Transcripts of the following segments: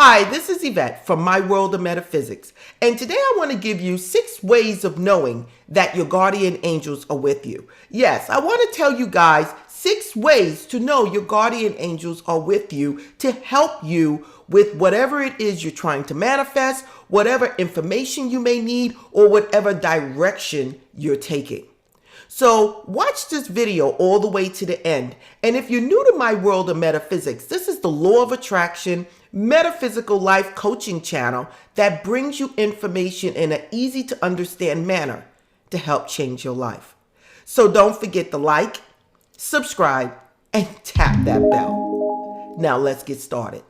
Hi, this is Eyvette from My World of Metaphysics, and today I want to give you 6 ways of knowing that your guardian angels are with you. Yes, I want to tell you guys 6 ways to know your guardian angels are with you to help you with whatever it is you're trying to manifest, whatever information you may need, or whatever direction you're taking. So watch this video all the way to the end. And if you're new to My World of Metaphysics, this is the law of attraction, metaphysical life coaching channel that brings you information in an easy to understand manner to help change your life. So don't forget to like, subscribe, and tap that bell. Now let's get started.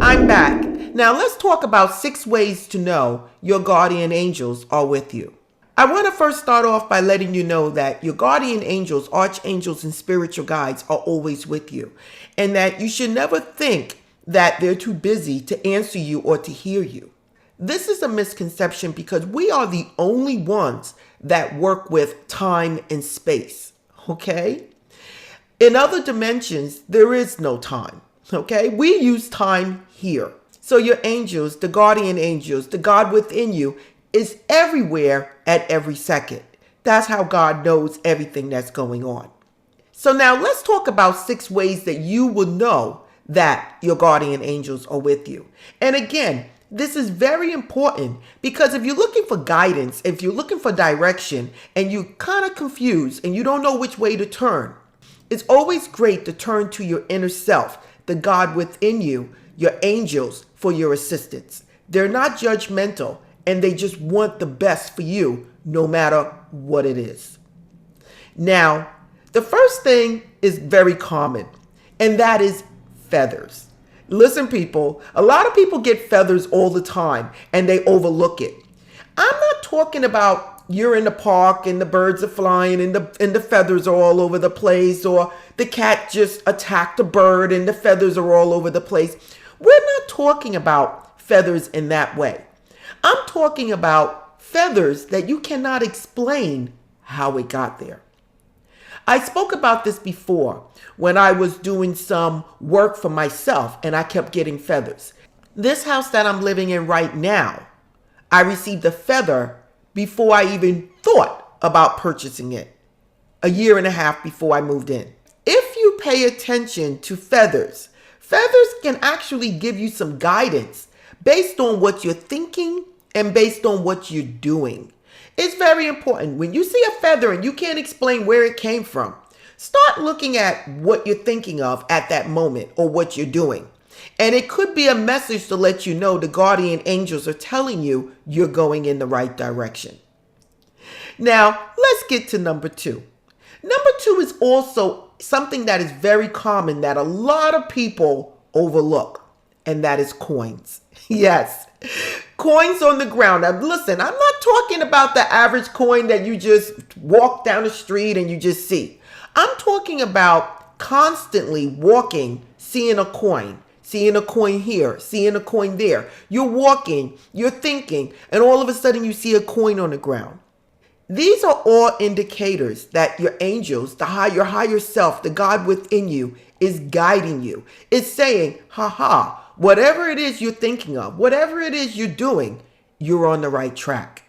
I'm back. Now let's talk about 6 ways to know your guardian angels are with you. I want to first start off by letting you know that your guardian angels, archangels, and spiritual guides are always with you, and that you should never think that they're too busy to answer you or to hear you. This is a misconception because we are the only ones that work with time and space, okay? In other dimensions, there is no time, okay? We use time here. So your angels, the guardian angels, the God within you, is everywhere at every second. That's how God knows everything that's going on. So now let's talk about 6 ways that you will know that your guardian angels are with you. And again, this is very important because if you're looking for guidance, if you're looking for direction, and you're kind of confused and you don't know which way to turn, it's always great to turn to your inner self, the God within you, your angels, for your assistance. They're not judgmental, and they just want the best for you, no matter what it is. Now, the first thing is very common, and that is feathers. Listen, people, a lot of people get feathers all the time, and they overlook it. I'm not talking about you're in the park and the birds are flying and the feathers are all over the place, or the cat just attacked a bird and the feathers are all over the place. We're not talking about feathers in that way. I'm talking about feathers that you cannot explain how it got there. I spoke about this before when I was doing some work for myself and I kept getting feathers. This house that I'm living in right now, I received a feather before I even thought about purchasing it, a year and a half before I moved in. If you pay attention to feathers, feathers can actually give you some guidance based on what you're thinking and based on what you're doing. It's very important. When you see a feather and you can't explain where it came from, start looking at what you're thinking of at that moment or what you're doing. And it could be a message to let you know the guardian angels are telling you you're going in the right direction. Now, let's get to number 2. Number 2 is also something that is very common that a lot of people overlook, and that is coins. Yes, coins on the ground. Now, listen, I'm not talking about the average coin that you just walk down the street and you just see. I'm talking about constantly walking, seeing a coin here, seeing a coin there. You're walking, you're thinking, and all of a sudden you see a coin on the ground. These are all indicators that your angels, your higher self, the God within you, is guiding you. It's saying, whatever it is you're thinking of, whatever it is you're doing, you're on the right track.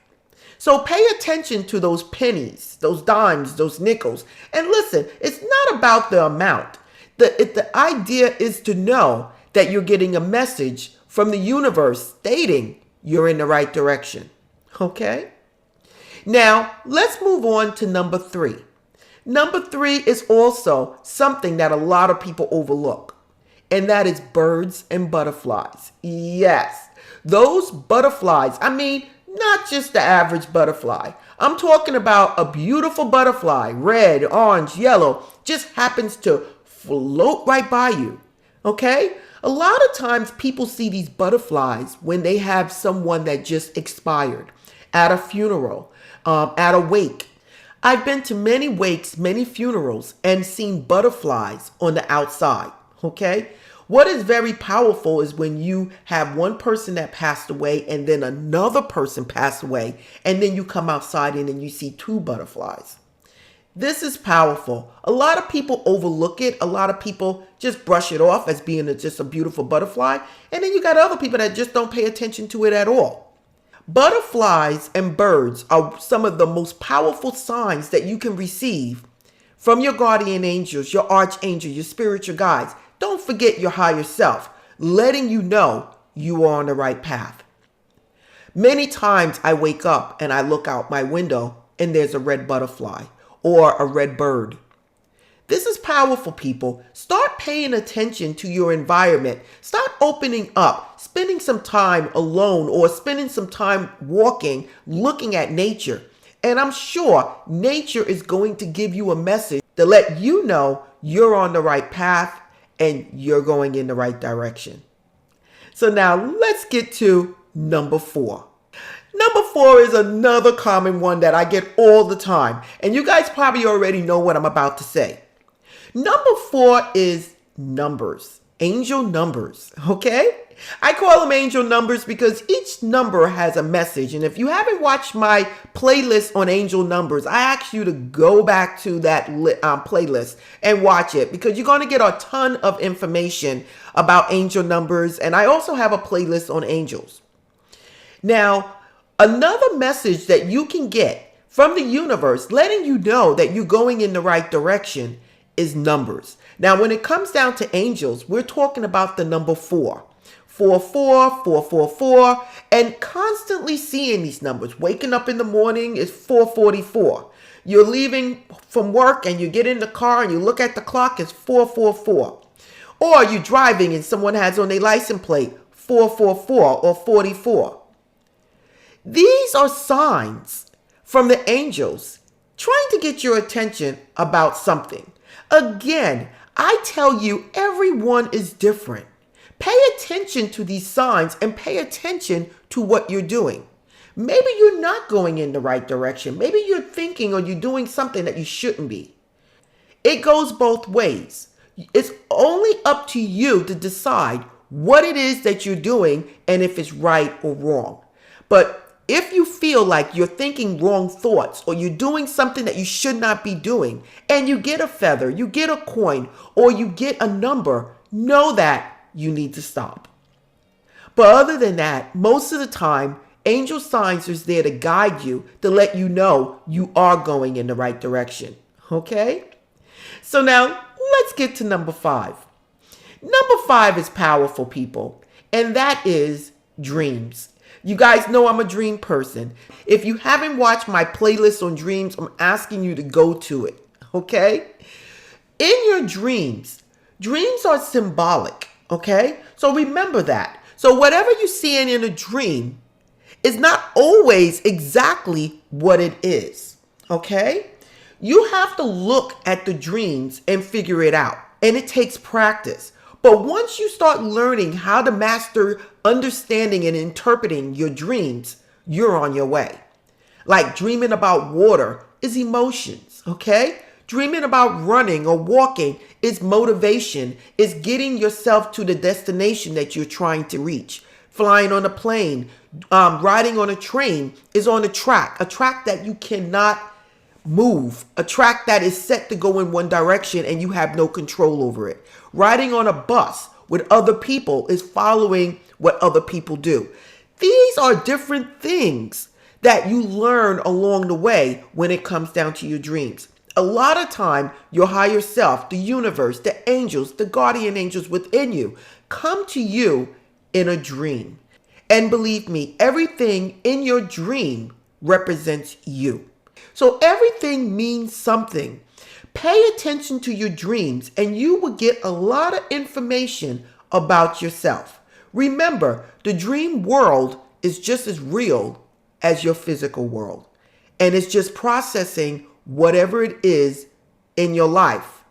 So pay attention to those pennies, those dimes, those nickels. And listen, it's not about the amount. The idea is to know that you're getting a message from the universe stating you're in the right direction. Okay? Now, let's move on to number 3. Number 3 is also something that a lot of people overlook, and that is birds and butterflies. Yes, those butterflies, not just the average butterfly. I'm talking about a beautiful butterfly, red, orange, yellow, just happens to float right by you, okay? A lot of times people see these butterflies when they have someone that just expired, at a funeral, at a wake. I've been to many wakes, many funerals, and seen butterflies on the outside, okay? What is very powerful is when you have one person that passed away and then another person passed away, and then you come outside and then you see 2 butterflies. This is powerful. A lot of people overlook it. A lot of people just brush it off as being just a beautiful butterfly. And then you got other people that just don't pay attention to it at all. Butterflies and birds are some of the most powerful signs that you can receive from your guardian angels, your archangel, your spiritual guides. Don't forget your higher self, letting you know you are on the right path. Many times I wake up and I look out my window and there's a red butterfly or a red bird. This is powerful, people. Start paying attention to your environment. Start opening up, spending some time alone or spending some time walking, looking at nature. And I'm sure nature is going to give you a message to let you know you're on the right path and you're going in the right direction. So now let's get to number 4. Number 4 is another common one that I get all the time. And you guys probably already know what I'm about to say. Number 4 is numbers, angel numbers, okay? I call them angel numbers because each number has a message. And if you haven't watched my playlist on angel numbers, I ask you to go back to that playlist and watch it because you're going to get a ton of information about angel numbers. And I also have a playlist on angels. Now, another message that you can get from the universe letting you know that you're going in the right direction is numbers. Now, when it comes down to angels, we're talking about the number 4. 444, 444, and constantly seeing these numbers. Waking up in the morning is 444. You're leaving from work and you get in the car and you look at the clock, it's 444. Or you're driving and someone has on their license plate 444 or 44. These are signs from the angels trying to get your attention about something. Again, I tell you, everyone is different. Pay attention to these signs and pay attention to what you're doing. Maybe you're not going in the right direction. Maybe you're thinking or you're doing something that you shouldn't be. It goes both ways. It's only up to you to decide what it is that you're doing and if it's right or wrong. But if you feel like you're thinking wrong thoughts or you're doing something that you should not be doing and you get a feather, you get a coin, or you get a number, know that you need to stop. But other than that, most of the time, angel signs is there to guide you, to let you know you are going in the right direction. Okay? So now let's get to number 5. Number 5 is powerful, people, and that is dreams. You guys know I'm a dream person. If you haven't watched my playlist on dreams, I'm asking you to go to it, okay? In your dreams, dreams are symbolic, okay? So remember that. So whatever you're seeing in a dream is not always exactly what it is, okay? You have to look at the dreams and figure it out, and it takes practice. But once you start learning how to master understanding and interpreting your dreams, you're on your way. Like dreaming about water is emotions, okay? Dreaming about running or walking is motivation, is getting yourself to the destination that you're trying to reach. Flying on a plane, riding on a train is on a track that you cannot move, a track that is set to go in one direction and you have no control over it. Riding on a bus with other people is following what other people do. These are different things that you learn along the way when it comes down to your dreams. A lot of time, your higher self, the universe, the angels, the guardian angels within you come to you in a dream. And believe me, everything in your dream represents you. So everything means something. Pay attention to your dreams and you will get a lot of information about yourself. Remember, the dream world is just as real as your physical world. And it's just processing whatever it is in your life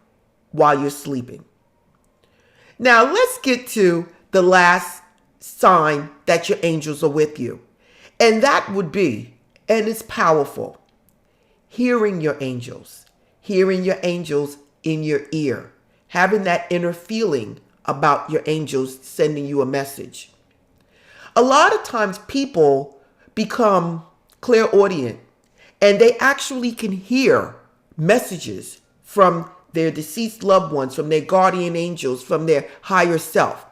while you're sleeping. Now let's get to the last sign that your angels are with you. And that would be, and it's powerful, hearing your angels in your ear, having that inner feeling about your angels sending you a message. A lot of times people become clairaudient and they actually can hear messages from their deceased loved ones, from their guardian angels, from their higher self.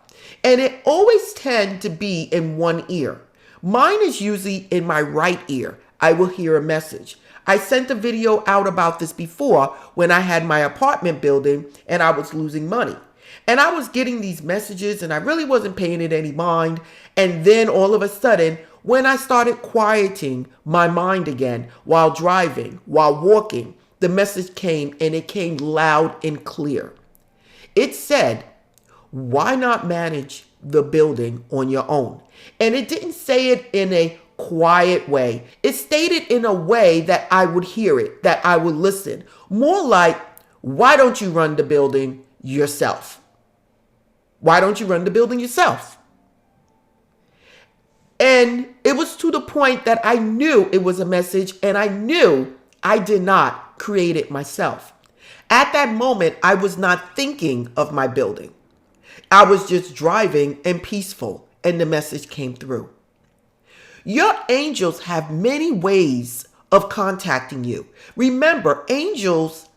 And it always tends to be in one ear. Mine is usually in my right ear. I will hear a message. I sent a video out about this before when I had my apartment building and I was losing money. And I was getting these messages and I really wasn't paying it any mind. And then all of a sudden, when I started quieting my mind again while driving, while walking, the message came, and it came loud and clear. It said, why not manage the building on your own? And it didn't say it in a quiet way. It stated in a way that I would hear it, that I would listen. More like, why don't you run the building yourself? Why don't you run the building yourself? And it was to the point that I knew it was a message, and I knew I did not create it myself. At that moment, I was not thinking of my building. I was just driving and peaceful, and the message came through. Your angels have many ways of contacting you. Remember, angels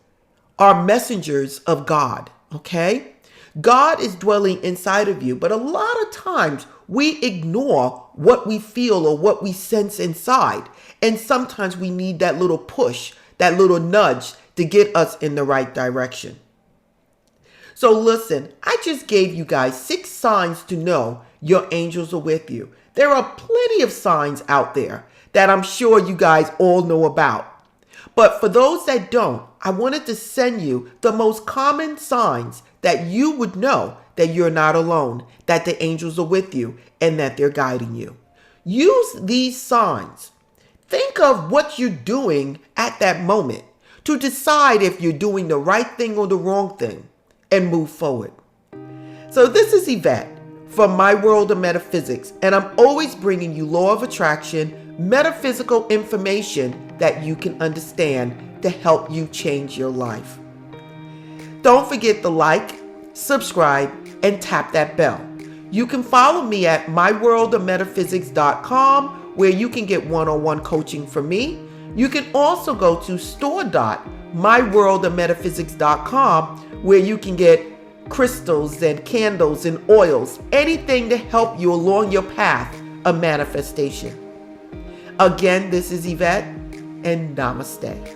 are messengers of God, okay? God is dwelling inside of you, but a lot of times we ignore what we feel or what we sense inside. And sometimes we need that little push, that little nudge to get us in the right direction. So listen, I just gave you guys 6 signs to know your angels are with you. There are plenty of signs out there that I'm sure you guys all know about. But for those that don't, I wanted to send you the most common signs that you would know that you're not alone, that the angels are with you, and that they're guiding you. Use these signs. Think of what you're doing at that moment to decide if you're doing the right thing or the wrong thing and move forward. So this is Eyvette from My World of Metaphysics, and I'm always bringing you law of attraction, metaphysical information that you can understand to help you change your life. Don't forget to like, subscribe, and tap that bell. You can follow me at myworldofmetaphysics.com, where you can get one-on-one coaching from me. You can also go to store.myworldofmetaphysics.com, where you can get crystals and candles and oils, anything to help you along your path of manifestation. Again, this is Eyvette, and Namaste.